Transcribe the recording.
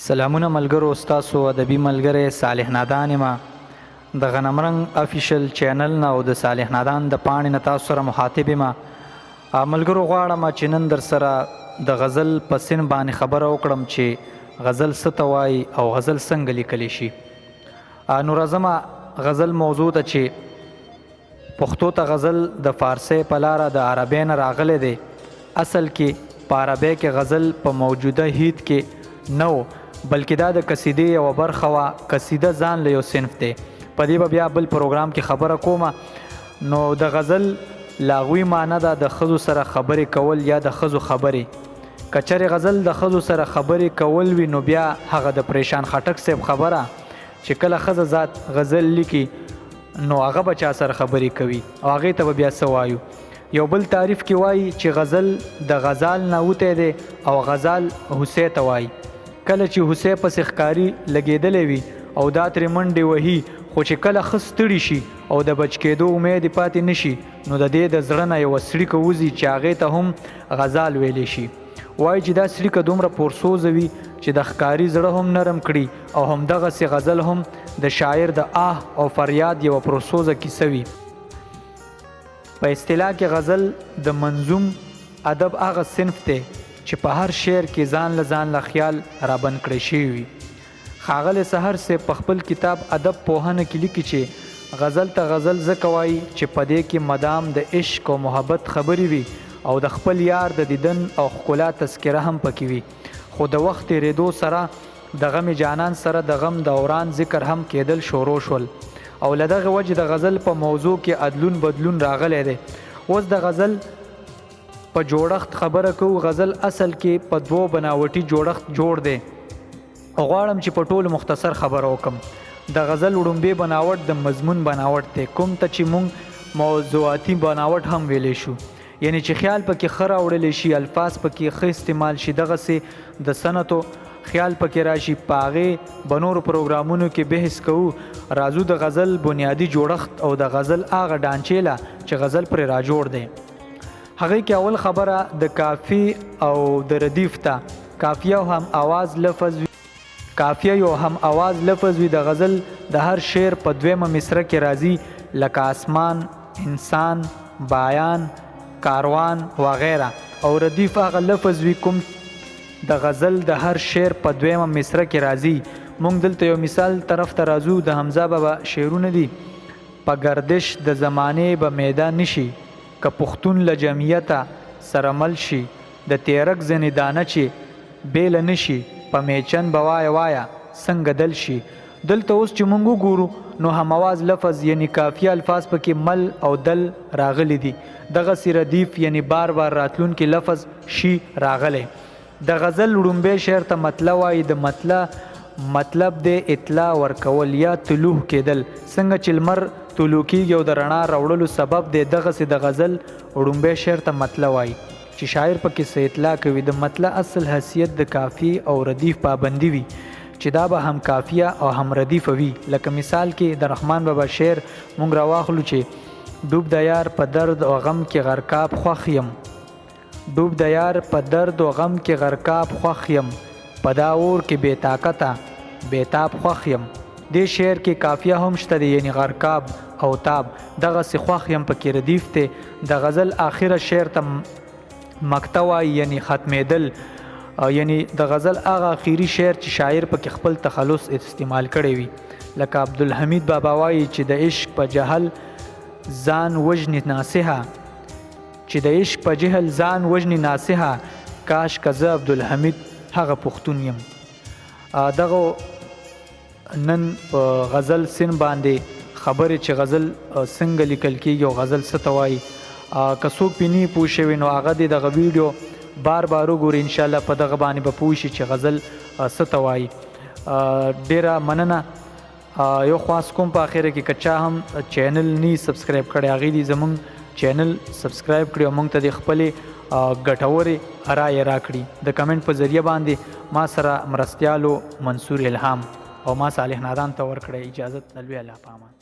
سلامونه ملګرو، ستاسو ادبي ملګری صالح نادان یم د غنمرنګ افیشل چینل نه او د صالح نادان د پاڼې نه تاسو سره مخاطب یم. ملګرو غواړم چې نن در سره د غزل په سن باندې خبره وکړم چې غزل څه ته وایي او غزل څنګه لیکلی شي. نو راځم غزل موضوع ته چې پښتو ته غزل د فارسی په لاره د عربی نه راغلی دی. اصل کې په عربی کې غزل په موجوده هیت کې نه و، بلکې دا د قصیدې یوه برخه وه. قصیده ځان له یو صنف دی، په دې به بیا بل پروګرام کې خبره کومه. نو د غزل لاغوي معنی ده د ښځو سره خبرې کول یا د ښځو خبرې. که چېرې غزل د ښځو سره خبرې کول وي نو بیا هغه د پریشان خټک صاحب خبره چې کله ښځه ذات غزل لیکي نو هغه به چا سره خبرې کوي او هغې ته به بیا څه وایو. یو بل تعریف کې وایي چې غزل د غزال نه وتی دی او غزال هوسۍ ته وایي. کله چې هوسۍ پسې ښکاري لګېدلی وي او دا ترې منډې وهي، خو چې کله ښه ستړي شي او د بچ کېدو امید یې پاتې نه شي نو د دې د زړه نه یوه څړیکه وځي چې هغې ته هم غزال ویلی شي. وایي چې دا څړیکه دومره پرسوزه وي چې د ښکاري زړه هم نرم کړي او همدغسې غزل هم د شاعر د آه او فریاد یوه پرسوزه کیسه وي. په اصطلاح کې غزل د منظوم ادب هغه صنف دی چې په هر شعر کې ځان له خیال رابند کړی شوی وي. ښاغلی سحر صاحب په خپل کتاب ادب پوهنه کې لیکي چې غزل ته غزل ځکه وایي چې په دې کې مدام د عشق او محبت خبرې وي او د خپل یار د دیدن او ښکلا تذکره هم پکې وي. خو د وخت تېرېدو سره د غم جانان سره د غم دوران ذکر هم کېدل شروع شول او له دغې وجې د غزل په موضوع کې عدلون بدلون راغلی دی. اوس د غزل په جوړښت خبره کوو. غزل اصل کې په دوو بناوټي جوړښت جوړ دی او غواړم چې په ټولو مختصر خبره وکم. د غزل وړومبی بناوټ د مضمون بناوټ دی، کوم ته چې مونږ موضوعاتي بناوټ هم ویلی شو، یعنی چې خیال پکې ښه راوړلی شي، الفاظ پکې ښه استعمال شي، دغسې د سنتو خیال پکې راشي. په هغې به نورو پروګرامونو کې بحث کوو. راځو د غزل بنیادي جوړښت او د غزل هغه ډانچې له چې غزل پرې راجوړ دی. هغې کې اول خبره د کافي او د ردیف ته. کافیه او هم آواز لفظ وي، کافیه یو هم آواز لفظ وي. د غزل د هر شعر په دویمه مصره کې راځي لکه آسمان، انسان، بایان، کاروان وغیره. او ردیف هغه لفظ وي کوم د غزل د هر شعر په دویمه مصره کې راځي. مونږ دلته یو مثال طرف ته راځو. د حمزه بابا شعرونه دي: په گردش د زمانې به میده نشي، که پښتون له جمعیته سره مل شي، د تیرک ځنې دانه چې بیله نشي، په میچن به وایه وایه څنګه دل شي. دلته اوس چې مونږ وګورو نو هم آواز لفظ یعنی کافیه الفاظ پکې مل او دل راغلی دي. دغسې ردیف یعنی بار بار راتلونکي لفظ شي راغلی. د غزل وړومبی شعر ته مطلع وایي. د مطلع مطلب دی اطلاع ورکول یا طلوع کېدل. څنګه چې لمر طلوع کېږي او د رڼا راوړلو سبب دی، دغسې د غزل وړومبی شعر ته مطلع وایي چې شاعر پکې څه اطلاع کوي. د مطلع اصل حیثیت د کافی او ردیف پابندي وي چې دا به هم کافیه او هم ردیفه وي. لکه مثال کې د رحمان بابا شعر مونږ راواخلو چې ډوب د یار په درد او غم کې غرقاب خوښ یم، ډوب د یار په درد او غم کې غرقاب خوښ یم، په دا اور کې بې طاقته بېتاب خوښ یم. دې شعر کې کافیه هم شته دی، یعنی غرقاب او تاب. دغسې خوښ یم پکې ردیف دی. د غزل آخره شعر ته مقطع وایي یعنی ختمېدل. یعنی د غزل هغه اخیری شعر چې شاعر پکې خپل تخلص استعمال کړی وي. لکه عبدالحمید بابا وایي چې د عشق په جهل ځان وژني ناصحه، چې د عشق په جهل ځان وژني ناصحه، کاش که زه عبدالحمید هغه پښتون یم. دغه نن په غزل سن باندې خبرې چې غزل څنګه لیکل کېږي او غزل څه ته وایي. که څوک پې نه پوه شوي نو هغه دې دغه ویډیو بار بار وګوري، انشاءالله په دغه باندې به پوه شي چې غزل څه ته وایي. ډېره مننه. یو خواست کوم په اخره کې که چا هم چینل نه سبسکرایب کړی هغې دې زموږ چینل سبسکرایب کړي او موږ ته د خپلې ګټورې رایې راکړي. د کمنټ په ذریعه باندې ما سره مرستیالو منصور الهام او ما صالح نادان ته ورکړی. اجازت د لوی الله په امان.